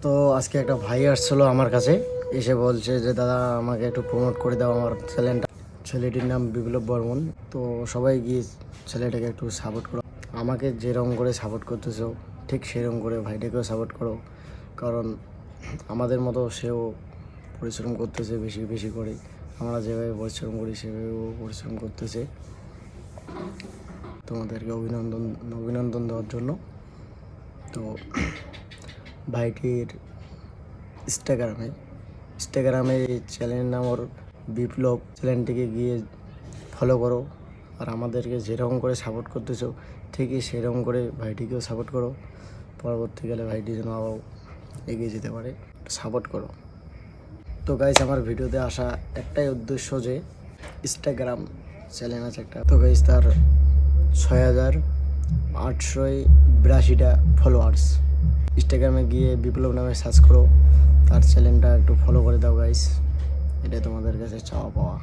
তো আজকে একটা ভাই আসছিলো আমার কাছে, এসে বলছে যে দাদা আমাকে একটু প্রমোট করে দাও আমার চ্যানেলটা। ছেলেটির নাম বিপ্লব বর্মন। তো সবাই গিয়ে ছেলেটাকে একটু সাপোর্ট করো, আমাকে যেরকম করে সাপোর্ট করতেছো ঠিক সেরকম করে ভাইটাকেও সাপোর্ট করো, কারণ আমাদের মতো সেও পরিশ্রম করতেছে বেশি বেশি করে। আমরা যেভাবে পরিশ্রম করি সেভাবেও পরিশ্রম করতেছে। তোমাদেরকে অভিনন্দন দেওয়ার জন্য। তো ভাইটির ইনস্টাগ্রামে চ্যানেলের নাম ওর বিপ্লব। চ্যানেলটিকে গিয়ে ফলো করো, আর আমাদেরকে যেরকম করে সাপোর্ট করতেছো ঠিকই সেরকম করে ভাইটিকেও সাপোর্ট করো। পরবর্তীকালে ভাইটি যেন আবার এগিয়ে যেতে পারে, সাপোর্ট করো। তো গাইস, আমার ভিডিওতে আসা একটাই উদ্দেশ্য যে ইনস্টাগ্রাম চ্যানেল আছে একটা, তো গাইস তার 6,882টা ফলোয়ার্স। ইনস্টাগ্রামে গিয়ে বিপ্লব নামে সার্চ করো, তার চ্যানেলটা একটু ফলো করে দাও গাইস, এটাই তোমাদের কাছে চাওয়া পাওয়া।